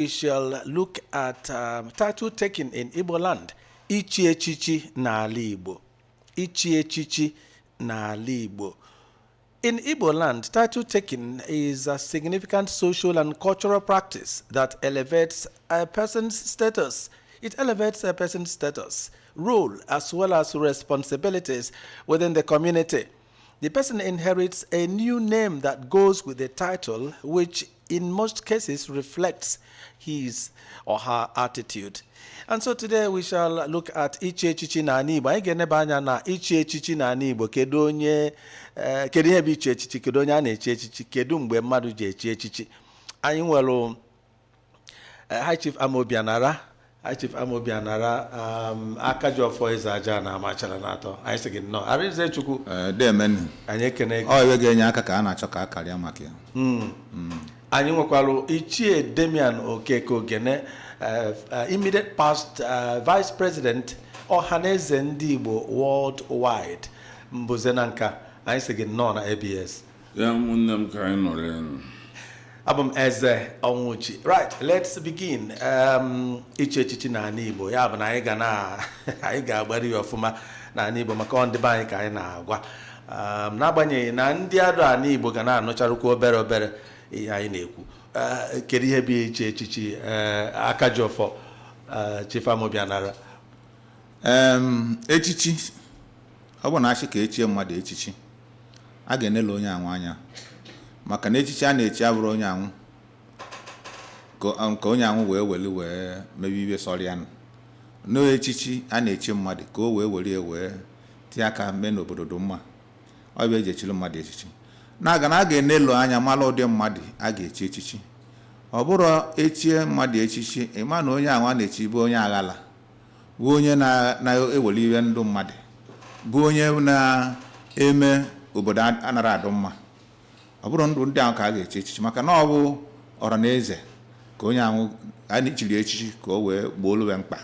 we shall look at title taken in Igbo land. Ichi echichi n'ala Igbo. Ichi echichi n'ala Igbo. In Igbo land, title taking is a significant social and cultural practice that elevates a person's status. It elevates a person's status, role, as well as responsibilities within the community. The person inherits a new name that goes with the title, which in most cases reflects his or her attitude. And so today we shall look at Ichi echichi n'ala Igbo. Anyị ga-eneba anya na Ichi echichi n'ala Igbo. Kedu onye kedu ihe bụ ichi echichi, kedu onye a na-echi echichi, kedu mgbe mmadụ ji echi echichi. Anyị nwere High Chief Amobianara. High Chief Amobianara, Akajiofo Ezeaja na Amachara n'atọ. Anyị sị gị nnọọ. Arinze Chukwu. Demen. Anyị ekene gị. Ọ iwe ga-enye aka ka a na-achọ ka a karịa maka ya. Anyị nwekwara Ichie Damian Okeke Ogene, immediate past Vice President Ọhaneze Ndị Igbo worldwide. Mbuze na nka. Anyị sị gị nnọọ na ABS. Ya ụmụnne m ka anyị nọrọ enu. Abum Eze Onwuchi. Right, let's begin. Ichi echichi n'ala Igbo. Ya bụ na anyị ga na anyị ga-agbari ya ọfụma n'ala Igbo maka ndị be anyị ka anyị na-agwa. N'agbanyeghị na ndị adụ ala Igbo ga na-anụcharụkwa obere obere ihe anyị na-ekwu. Kedu ihe bụ ichi echichi Akajiofo Chief Amobianara? Echichi ọ bụ na achị ka echie mmadụ echichi a ga-enele onye anwụ anya maka na echichi a na-echi abụrụ onye anwụ ka onye anwụ wee mebe ibe sọrịa n'echichi a na-echi mmadụ ka o wee tie aka mee n'obodo dị mma. Ọ bụ eji echiri mmadụ echichi na a ga-enelo anya mara ụdị mmadụ a ga-echi echichi. Ọ bụrụ echie mmadụ echichi ịma na onye anwụ a na-echi bụ onye aghala, bụ onye na-eweli iwe ndụ mmadụ, bụ onye na-eme obodo anara adụ mma. Ọ bụrụ ndụ ndị ahụ ka a ga-echi echichi maka na ọ bụ ọra na eze ka onye ahụ a na-echiri echichi ka o wee gboo olu mkpa.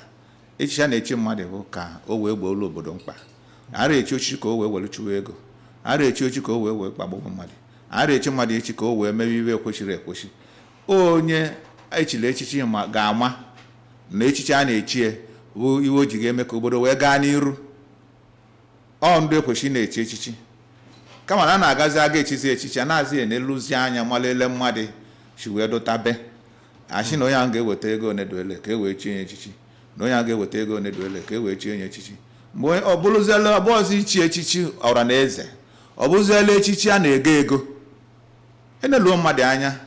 Echichi a na-echi mmadụ bụ ka o wee gboo olu obodo mkpa. Ara echi ochichi ka o wee were chụwa ego. Ara echi ochi ka o wee kpagbuo mmadụ. Ara echi mmadụ echi ka o wee mebe iwe ekwesịrị ekwechi. Onye echiri echichi ma ga-ama na echichi a na-echi bụ iwe o ji ga-eme ka obodo wee gaa n'iru. Ọ ndụ ekwesị na-echi echichi kama na a na-agazi aga echizi echichi a na-azị n'eluzi anya malele mmadụ si wee dụtabe achị na onye ahụ ga-eweta ego oneduele ka e wee chie ya echichi, na onye ahụ ga-eweta ego oneduele ka e wee chie ya echichi. Mgbe ọ bụrụziela ọbụọzọ ichi echichi ọra na eze, ọ bụrụziela echichi a na-ego ego eneluo mmadụ anya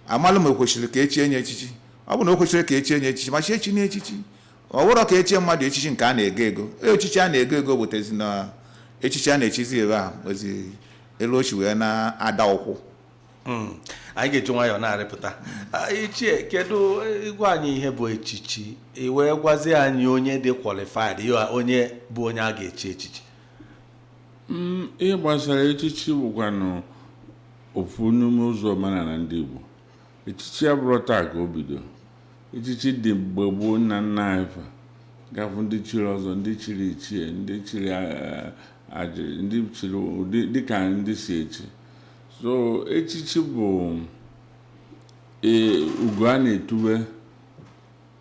amalụ ma ekwesịrị ka echie ya echichi. Ọ bụ na o kwesịrị ka echie ya echichi ma chi echi na echichi. Ọ bụrụ ka echie mmadụ echichi nke a na-ego ego, echichi a na-ego ego bụtezi na echichi a na-echizi ebe a ozi elu ochi wee na-ada ụkwụ. Anyị ga-eji nwayọọ na-arịpụta. Ichie, kedu ịgwa anyị ihe bụ echichi wee gwazie anyị onye dị qualified, onye bụ onye a ga-echi echichi? Ihe gbasara echichi bụkwanụ ofu n'ime ụzọ omenala ndị Igbo. Echichi abụrụ taa ka o bido. Echichi dị mgbe gboo nna nna anyị fa gafụ ndị chiri ọzọ, ndị chiri ichie, ndị chiri ajịrị, ndị chiri dịka ndị si echi. So echichi bụ ugo a na-etube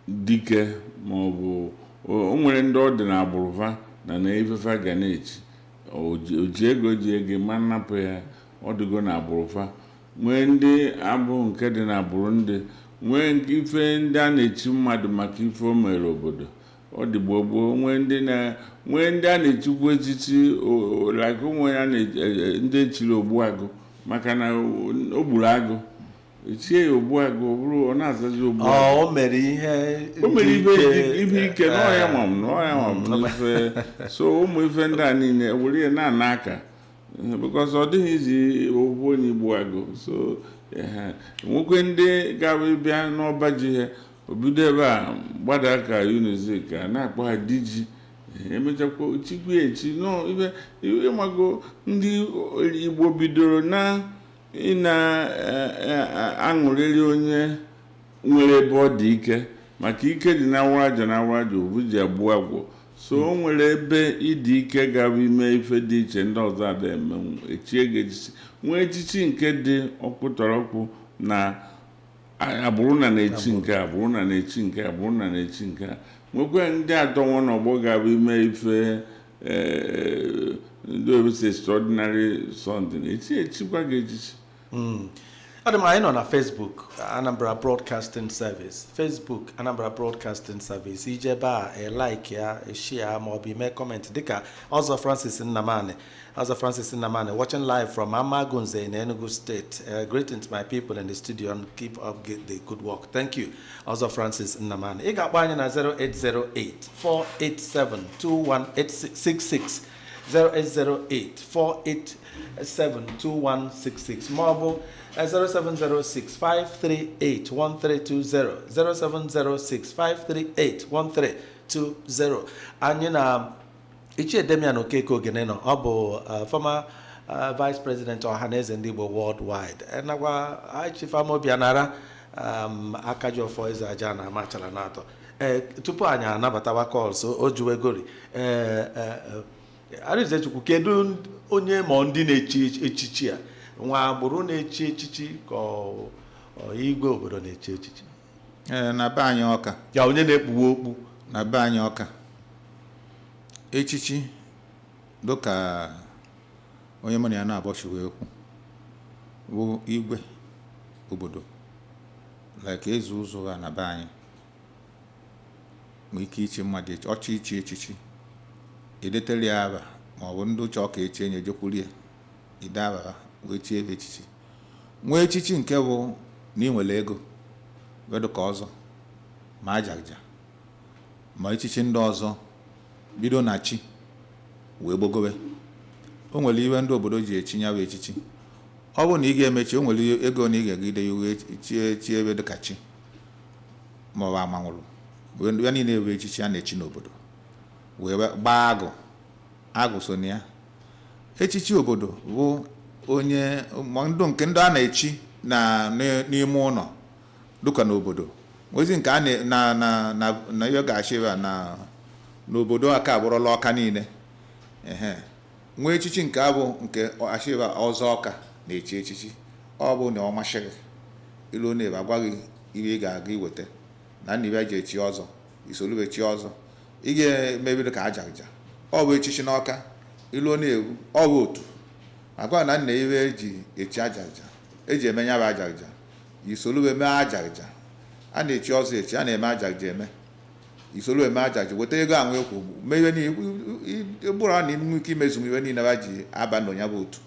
dike ma ọ bụ o nwere ndị ọ dị na agbụrụfa na ifefa ga na-echi. Oji ego ji ego ma nnapụ ya ọ dịgo na agbụrụfa. Nwee ndị abụ nke dị na agbụrụ ndị, nwee ife ndị a na-echi mmadụ maka ife o mere obodo. Ọ dị gboo nwee ndị a na-echikwa echichi like onwe ya ndị echiri Ogbuagụ maka na o gburu agụ. Echie ya Ogbuagụ ọ bụrụ ọ na-azazi Ogbuagụ. O mere ife ike n'ọya nwam ife. So ụmụ ife ndị a niile were ya na-ana aka because ọ dịghị izi okwu onye Ogbuagụ. So nwekwe ndị ga-abịa bịa n'ọba ji ha obido ebe a gbada aka Unizik a na-akpọ ha diji emechakwa chikwu echi no ife ịmago ndị Igbo bidoro na ị na-aṅụrịrị onye nwere ebe ọ dị ike maka ike dị na awaraja obu ji agbuo agwọ. So o nwere ebe ịdị ike ga-abụ ime ife dị iche ndị ọzọ ada eme echie ga echichi. Nwee echichi nke dị ọkpụtọrọkpụ na abụrụ na na-echi nke a bụrụ na na-echi nke a bụrụ na na-echi nke a nwekwa ndị adọnwụ n'ọgbọ ga-abụ ime ife ndị obi extraordinary something echikwa gị echichi. Adam, anyị nọ na Facebook Anambra Broadcasting Service, Facebook Anambra Broadcasting Service. Ije ebe a like ya, share ma ọ bụ ime comment dịka Ọzọ Francis Nnamani. Ọzọ Francis Nnamani watching live from Amagunze in Enugu State. Greetings my people in the studio and keep up the good work. Thank you, Ọzọ Francis Nnamani. Ị ga-akpọ anyị na 0808-487-2166. 0808-487-2166 ma ọ bụ 0706-538-1320 0706-538-1320. Anyị na Ichie Damian Okeke Ogene nọ, ọ bụ former Vice President Ọhaneze Ndị Igbo Worldwide, nakwa Chief Amobi Anara Akajiọfọ Eze Aja na Amachala na-atọ. Tupu anyị anabatawa calls ojuwegori Arizechukwu, kedu onye ma ndị na-echi echichi a nwa agbụrụ na-echi echichi ka igwe obodo na-echi echichi? Na be anyị Ọka, ya onye na-ekpuwe okpu na be anyị Ọka, echichi dịka onye mụ na ya na-abọchiwe okwu bụ igwe obodo like eze ụzọ ha na be anyị nwee ike ichi mmadụ ọchị ichi echichi edeteli ya aba ma ọ bụ ndị ụchọ ka echi enye jekwurie ide aba wee chie ebe echichi. Nwee echichi nke bụ na ị nwere ego wedu ka ọzọ ma ajaja ma echichi ndị ọzọ bido na chi wee gbogowe. O nwere iwe ndị obodo ji echi ya bụ echichi. Ọ bụ na ị ga-emechi o nwere ego na ị ga-egide ya wee chi ebe dịka chi ma ọ bụ amanwụrụ wee ya niile ewe echichi a na-echi n'obodo wee gbaa agụ so na ya. Echichi obodo bụ onye ndụ nke ndị a na-echi n'ime ụlọ dịka n'obodo nwezi nke a na ihe ga-achịba n'obodo aka abụrụla Ọka niile. Nwee echichi nke abụ nke achịba ọzọ Ọka na-echi echichi. Ọ bụ na ọ masịrị ilu na-ebe agwaghị ihe ị ga-aga iweta na nna ibe ji echi ọzọ isolube chi ọzọ ị ga-emebiri ka ajaja. Ọ bụ echichi n'Ọka ilu na-ewu ọ bụ otu agwa na nna iwe eji echi ajaja eji eme nya bụ ajaja isolube mee ajaja. A na-echi ọzọ echi, a na-eme ajaja eme isolube eme ajaja weta ego anwụ ekwu mewe bụrụ na inwe ike imezu iwe niile ba ji aba na onye bụ otu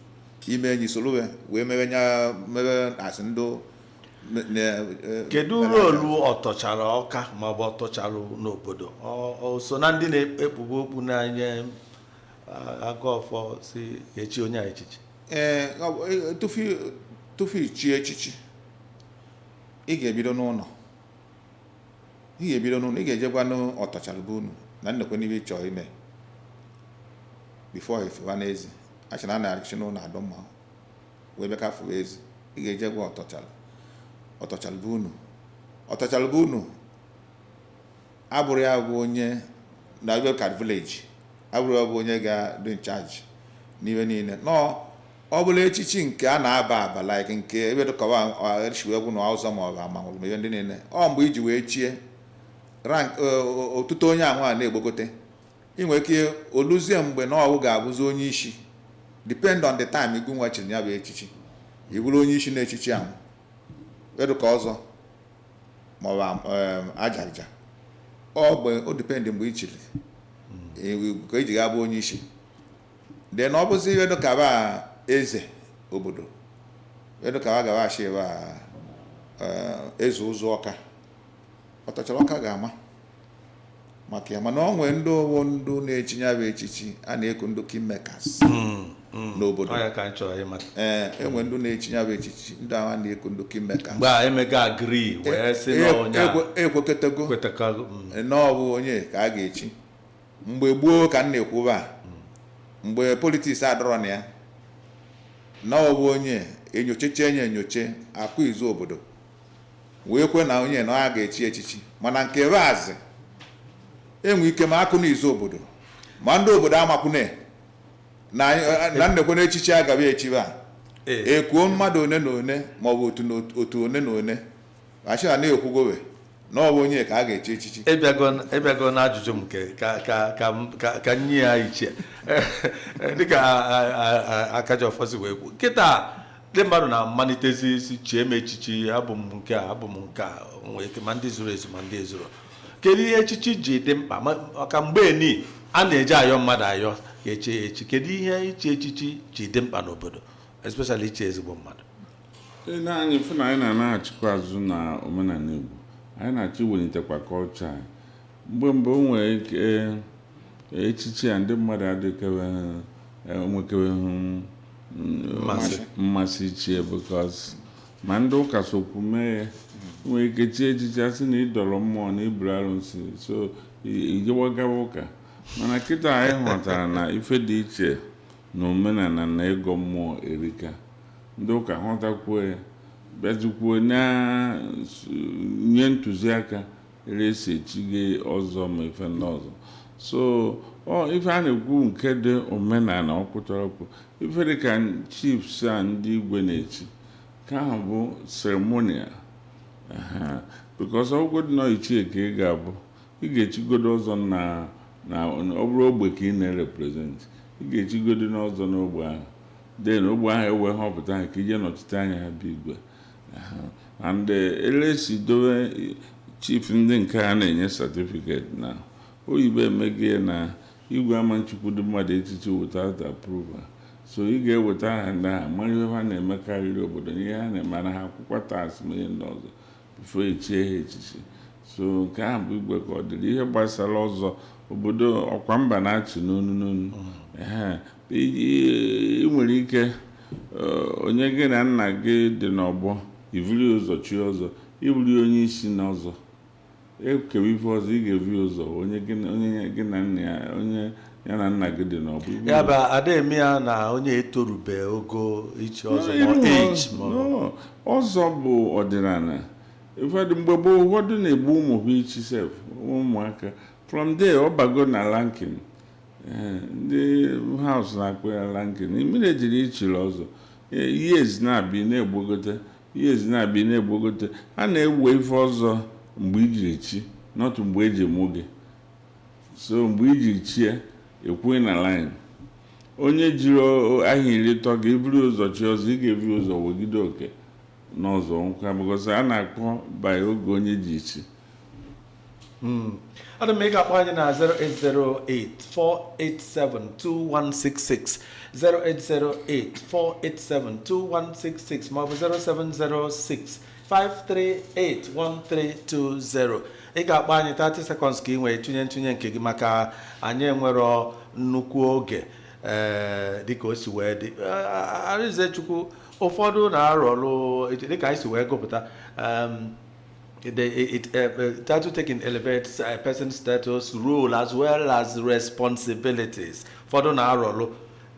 ime enyi isolube wee mewe nya mewe asị ndụ. Kedu rolu ọtọchara Ọka ma ọ bụ ọtọchara n'obodo? O so na ndị na-ekpughe okpu n'anya Agụọfọ si echi onye a echichi? Tufu ichi echichi ị ga-ebido n'ụlọ, ị ga-ejekwa n'ọtọchara bụ unu na nnekwe n'ibe ịchọ ime bifo efewa n'ezi achịna na-arịchi n'ụlọ adọ mma wee bịa ka fụwa ezi. Ị ga-ejekwa ọtọchara bụ unu. Ọtọchara bụ unu abụrụ ya bụ onye na Ibercard village, abụrụ ya bụ onye ga-dị in charge n'ihe niile. Ọ bụla echichi nke a na-aba like nke ebe dịkọwa echiwe egwu na ọzọ ma ọ bụ amanwụrụ ma ihe ndị niile. Ọ mgbe iji wee chie rank ọtụtụ onye anwa na-egbogote ị nwere ike oluzie mgbe na ọwụ ga-abụzi onye isi depend on the time igu nwa chiri ya bụ echichi ị bụrụ onye isi na-echichi ahụ edu ka ọzọ ma ọ bụ ajaja. O depend mgbe i chiri ka eji ga-abụ onye isi. Then ọ bụzi edu ka ba eze obodo edu ka ba gawachi ebe eze ụzọ Ọka. Ọtọchara Ọka ga-ama maka ya mana ọ nwee ndị owo ndụ na-echinye bụ echichi a na-eku ndụ kingmakers n'obodo. Enwe ndụ na-echinye bụ echichi ndị ahụ na-eku ndụ kingmakers mgbe a emega agree wee sị na onye ekwekọtago na ọ bụ onye ka a ga-echi. Mgbe gboo ka m na-ekwuba mgbe politiks adọrọ na ya na ọ bụ onye enyoche akụ izu obodo wee kwe na onye na ọ ga-echi echichi. Mana nke baazị enwe ike ma akụ n'izu obodo ma ndị obodo amakwune na nnekwe na echichi agaghị echiba ekuo mmadụ one na one ma ọ bụ otu one na one achị a na-ekwugowe na ọ bụ onye ka a ga-echi echichi ịbịago na ajụjụ m ka nye ya iche dịka akaja ọfọsi wee kwuo kịta ndị mmadụ na-amalitezi isi chie m echichi abụ m nke a nwee ike ma ndị zuru ezu ma ndị ezuru. Kedu ihe echichi ji dị mkpa maka mgbe ni a na-eji ayọ mmadụ ayọ ga-eche ya echi? Kedu ihe ichi echichi ji dị mkpa n'obodo, especially ichi ezigbo mmadụ? Anyị fụ na anyị na-anaghachikwa azụ na omenala Igbo, anyị na-achọ iwelitekwa kọlcha anyị. Mgbe o nwere ike echichi a ndị mmadụ adịkewe mmasị ichie because ma ndị ụka sokwu mee ya nwere ike chie echichi asị na ịdọrọ mmụọ na iburu arụsị so ijewagawa ụka. Mana kịta anyị ghọtara na ife dị iche na omenala na ịgọ mmụọ erika. Ndị ụka ghọtakwuo ya bịazikwuo nye ntụziaka esi echighe ọzọ ma ife ndị ọzọ. So ife a na-ekwu nke dị omenala ọkpụtọrọkpụ ife dị ka chiefs a ndị igwe na-echi ka ahụ bụ ceremonial because ọgwụ dị nọ ichie ka ị ga-abụ ị ga-echigodo ọzọ na ọ bụrụ ogbe ka ị na-represent ị ga-echigodo n'ọzọ n'ogbe ahụ den ogbe ahụ ewe họpụta ha ka ije nọchite anya ha bụ igwe and elesi dowe chief ndị nke ha na-enye certificate na oyibo emeghe na igwe ama nchukwudo mmadụ echichi without approval. So ị ga-eweta ha ndị ha mara ihe ha na-emekarịrị obodo ihe ha na-eme na ha akwụkwọ taasị ma ihe ndị ọzọ bifo echie ha echichi. So nke ahụ bụ igwe ka ọ dịrị ihe gbasara ọzọ obodo ọkwa mba na-achị n'onu ị nwere ike onye gị na nna gị dị n'ọgbọ ivuli ụzọ chi ọzọ ibuli onye isi n'ọzọ ekewa ife ọzọ ị ga-evi ụzọ onye gị na nna ya onye ya na nna gị dị n'ọgbọ ya bụ ada eme ya na onye etorube ogo ichi ọzọ ọzọ bụ ọdịnala. Ụfọdụ mgbe gboo ụfọdụ na-egbu ụmụ ha ichi sef ụmụaka from there ọ bago na lankin ndị haus na-akpọ ya lankin imere ejiri ichiri ọzọ years na-abịa na-egbogote a na-ewe ife ọzọ mgbe ijiri chi not mgbe eji mụ gị. So mgbe ijiri chi ya ekwughị na line onye jiri ahịa iri tọ ga eburu ụzọ chi ọzọ ị ga-evi ụzọ wegide oke n'ọzọ nkwa because a na-akpọ by oge onye ji chi. Adam make up na 0808-487-2166 0808-487-2166 ma ọ bụ 0706-538-1320. Ị ga-akpọ anyị 30 seconds ka ị nwee tụnye nke gị maka anyị enwere nnukwu oge dịka o si wee dị. Arize Chukwu ụfọdụ na-arọlụ dịka anyị si wee gụpụta title taking elevates a person's status, role as well as responsibilities. Ụfọdụ na-arọlụ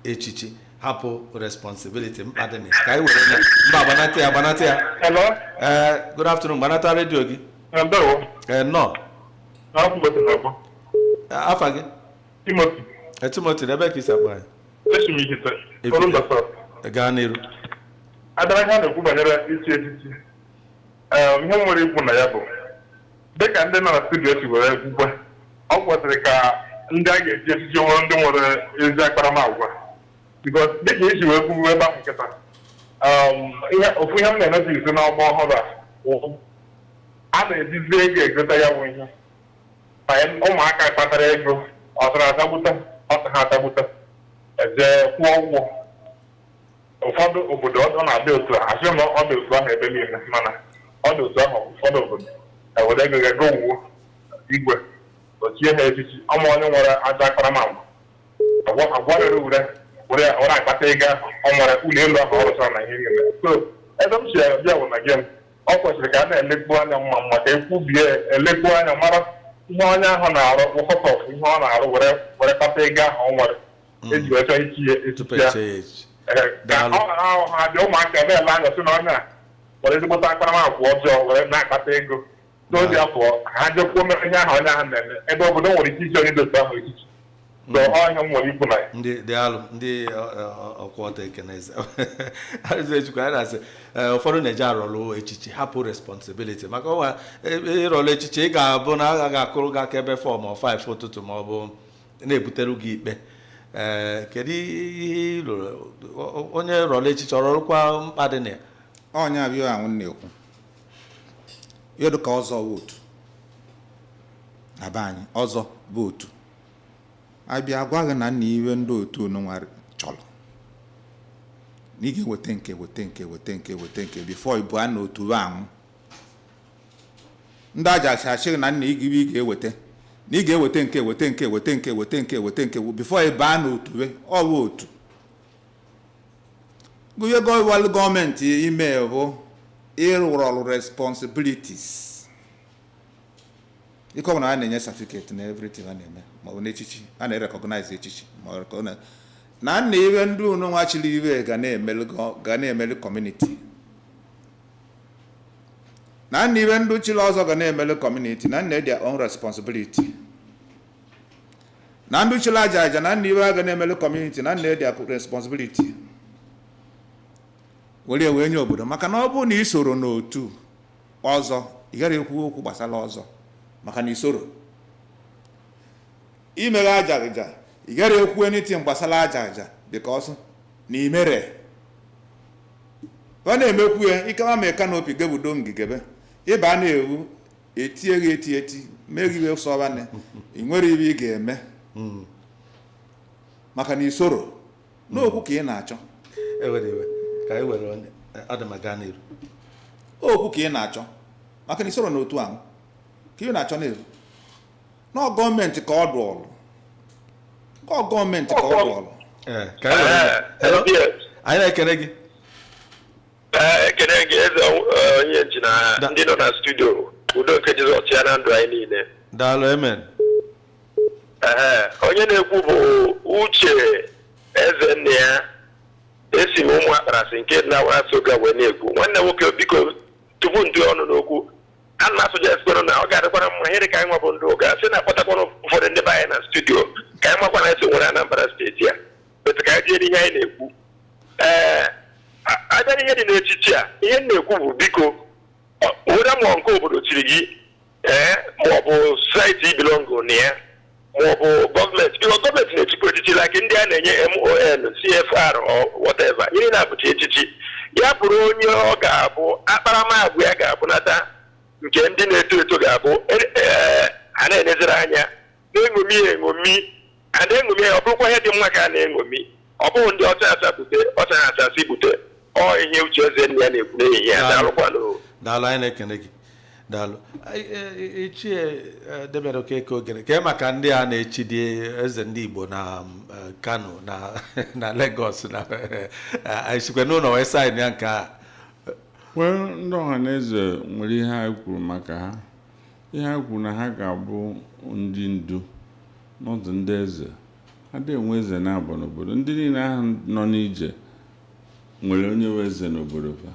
echichi hapụ responsibility mkpadịnị ka anyị were nya mba gbanata ya. Hello. Good afternoon, gbanata redio gị. No. Afa gị? Timothy ebe ka isi akpa anyị? Gaa n'iru. Adara ha na-ekwu banyere ichi echichi ihe nwere ikwu na ya bụ dịka ndị nọ na studio si were kwukwe ọ kwesịrị ka ndị a ga-eji echichi nwere ndị nwere ezi akparamagwa because dịka iji wee kwuwe ebe ahụ nkịta ofu ihe m na-emezi ise n'ọgbọ ọhụrụ a na-ejizi ego egote ya bụ ihe ụmụaka kpatara ego ọsara atagbute ọsọ ha atagbute eje kwụọ ụgwọ. Ụfọdụ obodo ọ na-adị otu a asị na ọ dị otu ahụ ebe niile mana ọ dị otu ahụ ụfọdụ obodo ewere ego ego wuo igwe ochie ha echichi ọma onye nwere aja akparamagwa agwarịrị were akpata ego ahụ ọ nwere ụlọ elu ahụ ọ rụchara na ihe niile. So ebe m si bịa bụ na gem ọ kwesịrị ka a na-elekwu anya mma ka ekwubie elekwu anya mara ihe onye ahụ na-arụ ụkọtọf ihe ọ na-arụ were kpata ego ahụ ọ nwere eji wee chọọ ichi ya echichi ya ọ na-ahụ ha dị ụmụaka na-ele anya sị na onye a were ezigbote akparamagwa ọjọọ were na-akpata ego n'ozi afọ ha jekwuo mere ihe ahụ onye ahụ na-eme ebe obodo nwere ike iji onye dotu ahụ echichi so ọ ihe m nwere ikwu na ya. ndị alụ ndị ọkwa ọta ekeneze arụzechukwu a na-asị ụfọdụ na-eje arọlụ echiche hapụ responsibility maka ọnwa ịrọlụ echiche ị ga-abụ na agha ga-akụrụ gị aka ebe 4 ma 5 ụtụtụ ma ọ bụ na-ebutere gị ikpe kedu ihe ịlụrụ onye rọlụ echiche ọrọrụkwa mkpa dị na ya onye abịa ahụ na-ekwu ya dịka ọzọ vootu na be anyị ọzọ vootu abịa agwaghị na nna iwe ndị otu nwa chọrọ na ị ga-eweta nke bifo ibu a na otu ahụ ndị aja achịchị na nna ị ga-eweta na ị ga-eweta nke bifo ibu a na otu ọ bụ otu gụnye gọọmenti ime bụ ịrụrụ responsibilities ike ọbụla a na-enye certificate na everything a na-eme maọbụ n'echichi a na-recognize echichi na nna iwe ndị unu nwa chiri iwe ga na-emelu community na nna iwe ndị chiri ọzọ ga na-emelu community na nna their own responsibility na ndị chiri aja na nna iwe ga na-emelu community na nna their responsibility wee nye obodo maka na ọ bụrụ na ị soro n'otu ọzọ ị gara ekwu okwu gbasara ọzọ maka na isoro imeghe ajaja ị gara ekwu anything gbasara ajaja because na imere ọ na-emekwu ya ikewa ma kanopi gebudo ngigebe ịba na-ewu etie gị eti megiwe sọbane ị nwere ibe ị ga-eme maka na isoro n'okwu ka ị na-achọ ka anyị were adamaga n'iru okwu ka ị na-achọ maka na isoro n'otu ahụ ka ị na-achọ n'iru na gọọmenti ka ọ dụ ọrụ anyị na-ekene gị ekene gị eze onye nji na ndị nọ na studio udo nke Jizọs ya na ndụ anyị niile daalụ amen onye na-ekwu bụ Uche eze nne ya esi m ụmụ akparasị nke na-asụ ga wee na-ekwu nwanne nwoke biko tupu ndị ọnụ n'okwu a na-asụjesikwanụ na ọ ga-adịkwara mma ihe dị ka anyị nwabụ ndị ụga sị na-akpọtakwanụ ụfọdụ ndị be anyị na studio ka anyị makwa na esi nwere Anambra steeti a etu ka anyị jee ihe anyị na-ekwu abịa ihe dị n'echichi a ihe m na-ekwu bụ biko were mmụọ nke obodo chiri gị maọbụ society ibilongo na ya maọbụ gọọmenti biko gọọmenti na-echikwa echichi like ndị a na-enye MON CFR or whatever ihe na-abụcha echichi ya bụrụ onye ọ ga-abụ akparamagwa ya ga-abụnata nke ndị na-eto eto ga-abụ a na-enezere anya na-eṅomi ya ọ bụrụkwa ihe dị mma ka a na-eṅomi ọ bụghị ndị ọcha achasị bute ọ ihe Uche eze nne ya na-ekwu n'ehihie ya daalụkwanụ daalụ anyị na-ekene gị daalụ ichie Debere Okeke Ogene ka maka ndị a na-echidi eze ndị Igbo na Kano na Lagos na isikwe n'ụlọ wee saịn ya nke a ndị ọha na eze nwere ihe ha kwuru maka ha ihe ha kwuru na ha ga-abụ ndị ndu n'ọdụ ndị eze ha dị enwe eze na-abụ n'obodo ndị niile ahụ nọ n'ije nwere onye nwe eze n'obodo ha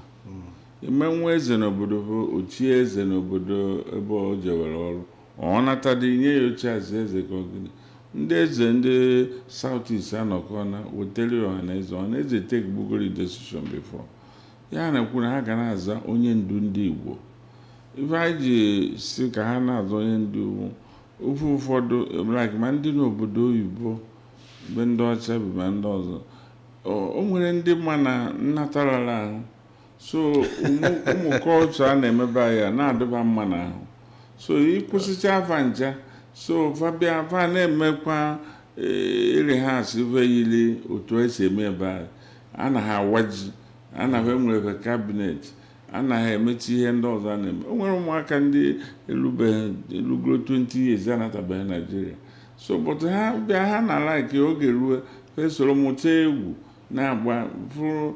ime nwa eze n'obodo ha ochie eze n'obodo ebe o jewere ọrụ ọ natadị nye ya oche azụ eze ka ogide ndị eze ndị South East anọkọ na wetere ọha na eze take bugoro decision before ya na-ekwu na ha ga na-aza onye ndu ndị Igbo ife anyị ji si ka ha na-aza onye ndu ofe ụfọdụ like ma ndị n'obodo oyibo mgbe ndị ọcha bi ma ndị ọzọ o nwere ndị ma na nnatarala ahụ so ụmụ kọlchọ a na-emebe ya na-adịba mma n'ahụ so ịkwụsịcha afa ncha so fabia fa na-emekwa rehearse ife yiri otu esi eme ebe a na ha awaji anaghị enwere kabinet anaghị emechi ihe ndị ọzọ a na-eme o nwere ụmụaka ndị elugoro 20 years anatabeghị Nigeria so but ha bịa ha na like oge ruo fesoro mụta egwu na-agba fụrụ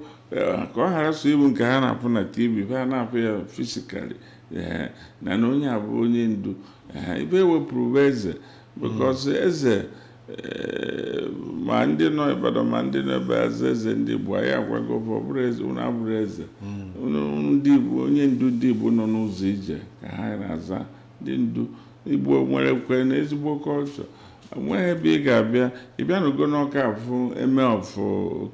ka ọ ghara so ibu nke ha na-apụ na TV ha na-apụ ya fisikali na onye a bụ onye ndu ibe ewepụrụ eze because eze ma ndị nọ Ibadan ma ndị nọ ebe eze ndị Igbo anyị agwago ọ bụrụ eze unu abụrụ eze ndị Igbo onye ndu ndị Igbo nọ n'ụzọ ije ka ha na-aza ndị ndu Igbo nwere kwe na ezigbo kọlchọ nweghị ebe ị ga-abịa ịbịa n'ugo n'Ọka afụ eme of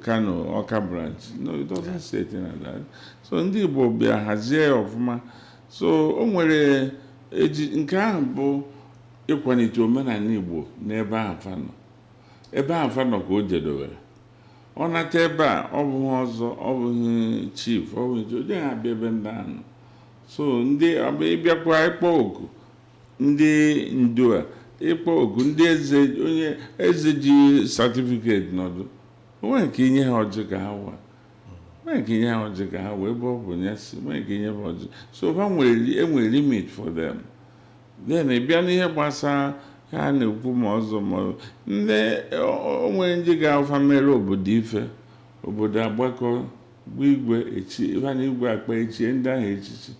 Kano Ọka branch. No, it doesn't say anything like that. So ndị Igbo bịa hazie ya ọfụma. So o nwere nke ahụ bụ ịkwalite omenala Igbo n'ebe ahụ fa nọ. Ebe ahụ fa nọ ka o jedowere. Ọ nata ebe a ọ bụghị ọzọ, ọ bụghị chief, ọ bụghị onye ha abịa ebe ndị ahụ. So ndị ịbịakwa ịkpọ oku ndị ndu a, ịkpọ oku ndị eze, onye eze ji certificate nọdụ, onwe nke inye ha ọjị ka ha wa, onwe nke inye ha ọjị ka ha wee ebe ọ bụ nyasị, onwe nke inye ha ọjị. So enwere limit for them. Then ịbịa n'ihe gbasara ha na-ekwu ma ọzọ ma ndị onwe ndị ga-afa mere obodo ife, obodo agbakọ bụ igwe echi, ịba na igwe akpa echie ndị ahụ echichi.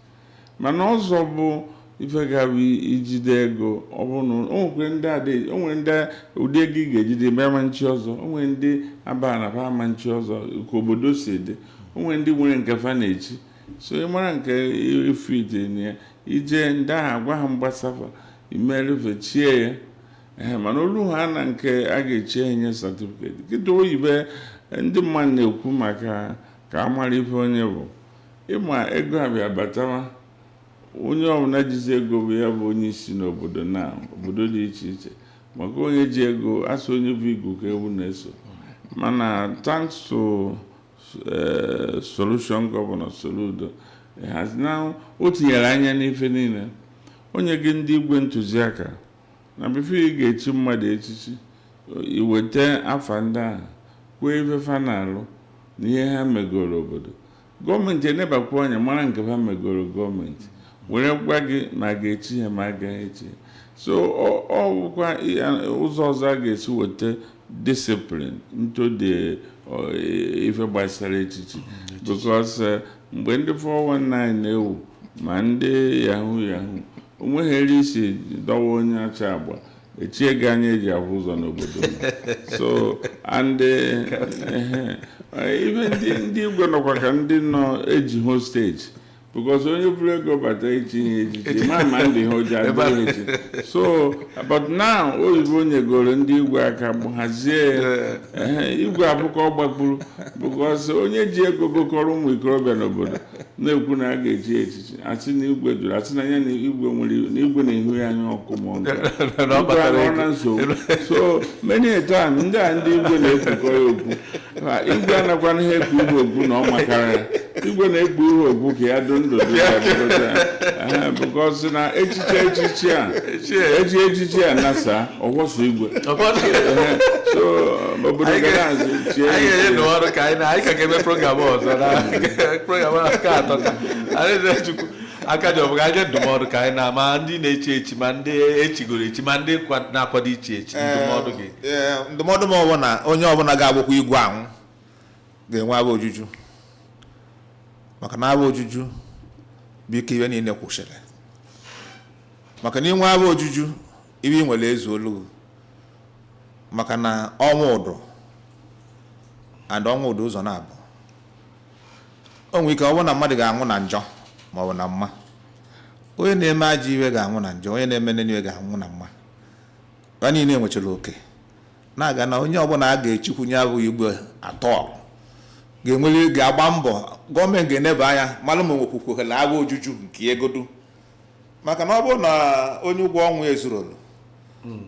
Mana ọzọ bụ ife ga-abụ ijide ego. Ọ bụ na o nwere ndị ụdị ego ị ga-ejide bịa ma nchi ọzọ, o nwere ndị aba na ba ma nchi ọzọ ka obodo si dị, o nwere ndị nwere nke fa na-echi. So ị mara nke ife ite na ya ije ndị ahụ agwa ha mgbasafa imerefe chie ya, mana olu ha na nke a ga-echi enye certificate. Kịta oyibe ndị mmadụ na-ekwu maka ka amara ife onye bụ ịma ego abịa batawa, onye ọbụla jizi ego bụ ya bụ onye isi n'obodo na obodo dị iche iche. Maka onye ji ego asụ onye bụ igu ka ewu na-eso. Mana thanks to solution Governor Soludo has now o tinyere anya n'ife niile. Onye gị ndị igwe ntụziaka na bifo ị ga-echi mmadụ echichi, iweta afa ndị ahụ kwuo ife fa na-alụ na ihe ha megoro obodo. Gọọmenti enebakwa anya mara nke fa megoro gọọmenti, were gwa gị ma ga-echi ya ma agaghị echi. So ọ bụkwa ụzọ ọzọ a ga-esi weta discipline into the ife gbasara echichi. Because mgbe ndị 419 na-ewu ma ndị yahoo onweghị isi dọwa onye acha agba echie gị anya eji ahụ ụzọ n'obodo. So and ife ndị igwe nọkwa ka ndị nọ eji hostage. Because onye buru ego bata ichi ihe echichi ma ndị ha oji adịghị echi. So but now oyibo nyegoro ndị igwe aka hazie igwe abụkọ ọ gbagburu. Because onye ji ego gokọrọ ụmụ ikorobịa n'obodo na-ekwu na a ga-eji echichi, asị na igwe jụrụ, asị na ya na igwe nwere na igwe na-ehu ya anya ọkụ ma ọ na nsogbu. So many a time ndị a ndị igwe na-ekwukọ ya okwu, igwe anakwana ihe ekwu ihe okwu na ọ makara ya. Igwe na-ekpu ihe okwu ka ya ndụ because na echichi a nasa ọwọsọ igwe. So obodo gara azụ chie anyị n'ọrụ ka anyị ka ga-eme program ọzọ na program aka atọ ka anyị Chukwu aka dị ọbụga anyị ndụmọdụ ka anyị na-ama ndị na-echi echi ma ndị echigoro echi ma ndị na-akwado ichi echi. Ndụmọdụ gị? Ndụmọdụ m ọbụ na onye ọbụla ga-agbakwa igwe ahụ ga-enwe abụ ojuju. Maka na abụ ojuju bụ ike iwe niile kwụsịrị. Maka na inwe abụ ojuju iwe ị nwere ezu olu. Maka na ọnwụ ụdụ and ọnwụ ụdụ ụzọ na-abụ. O nwere ike ọ bụ na mmadụ ga-anwụ na njọ ma ọ bụ na mma. Onye na-eme ajọ iwe ga-anwụ na njọ, onye na-eme n'iwe ga-anwụ na mma. Ha niile nwechara oke. Na-aga na onye ọbụla a ga-echikwunye abụ igwe atọ ga-agba mbọ. Gọọmenti ga-eneba anya malụ ma nwekwukwughela agha ojuju nke egodu. Maka na ọ bụrụ na onye ụgwọ ọnwụ ezuru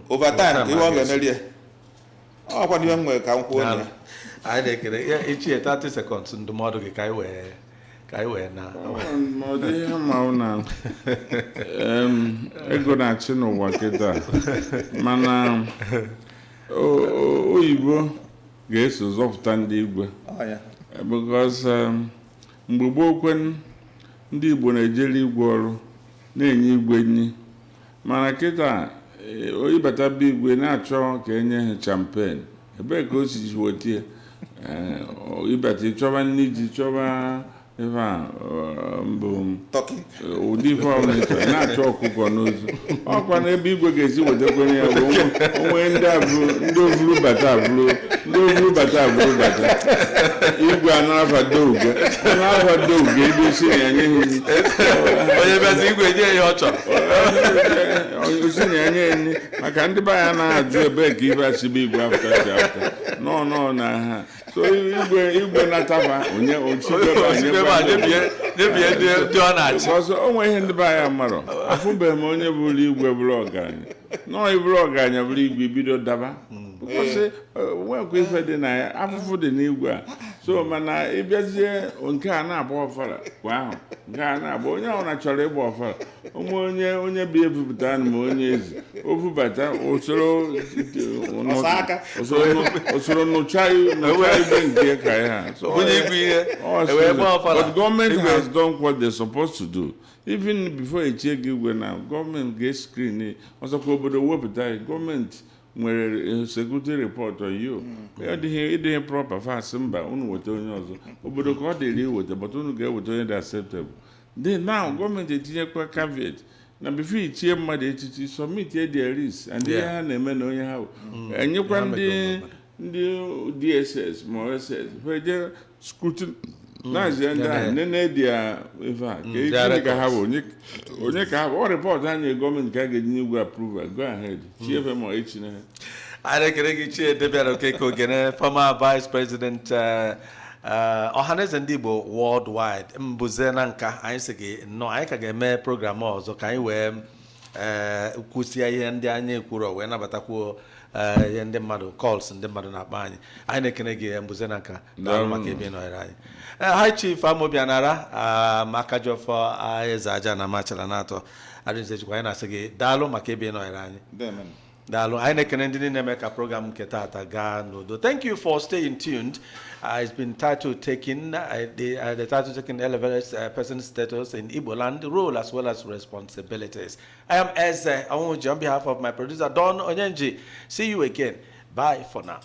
overtime ka ihe ọ ga-emeri ya, ọ kwa n'ihe m nwere ka m kwuo ya. Anyị na-ekele ya ichie 30 seconds ndụmọdụ gị ka anyị wee na ọ dị ihe ma na ego na-achị n'ụwa kịta, mana oyibo ga-eso zọpụta ndị igwe. Because mgbe gboo kwen ndị Igbo na-ejere igwe ọrụ na-enye igwe nri, mana kịta ịbata bụ igwe na-achọ ka enye ha champagne. Ebee ka o si wetie ịbata ịchọba nri ji chọba ebe a mbụ ụdị ife ọbụla na-achọ ọkụkọ n'ozu. Ọkwa na ebe igwe ga-esi wetakwenye ya bụ onwe ndị ovuru bata abụrụ buru bata igwe anarabado uge ebe isi na-enye onye bịazi igwe nye ya ọ chọrọ osi na-enye nri maka ndị be ya na-ajụ ebe ka ibe asibe igwe apụta si apụta nọ na ha so igwe nataba onye debie ndị ọ na-achị ọzọ onwe ihe ndị be ya marọ afụbeghị m onye bụrụ igwe bụrụ ọgaranya nọọ ibụrụ ọgaranya bụrụ igwe bido daba because nwekwa ife dị na ya afụfụ dị n'igwe a so mana ịbịazie nke a na-agba ọfara kwa ahụ nke a na-agba onye ọbụla chọrọ ịgba ọfara onye bi ebupụta ma onye ezi o bubata usoro nụcha igwe nke ka ya but government has done what they're supposed to do. Even before eche gị igwe na gọọmenti ga-eskrin ọzọkwa obodo wepụta gọọmenti nwere security report on you ịdịghị proper fast mba unu weta onye ọzọ obodo ka ọ dịrị iweta but unu ga-eweta onye dị acceptable then now gọọmenti etinyekwa caveat na before ichie mmadụ echichi submit their risk and ihe ha na-eme na onye ha enyekwa ndị DSS ma SS eje scrutiny na-azị ndị ahụ nene dị ya ife a ka ha bụ onye ka ha bụ ọ rịpọtụ ha nye gọọmenti ka a ga-eji n'igwe approval go ahead chiefe ma echi na ha anyị ekele gị Chiedebiara Okeke Ogene, former vice president ọhaneze ndị Igbo worldwide mbuze na nka anyị sị gị nnọọ anyị ka ga-eme program ọzọ ka anyị wee kwụsịa ihe ndị anyị kwuru wee nabatakwuo ihe ndị mmadụ calls ndị mmadụ na-akpa anyị na-ekene gị mbuze na nka daalụ maka ebe nọnyere anyị High Chief Amobianara Makajọfọ Eze Aja na Machala na-atọ adịnzechikwa anyị na-asị gị daalụ maka ebe nọnyere anyị daalụ anyị na-ekene ndị na-eme ka program nke taata gaa n'udo. Thank you for staying tuned. It's been title taking the title taking elevated person status in Igbo land, role as well as responsibilities. I am Eze Onwuji on behalf of my producer Don Onyenji. See you again. Bye for now.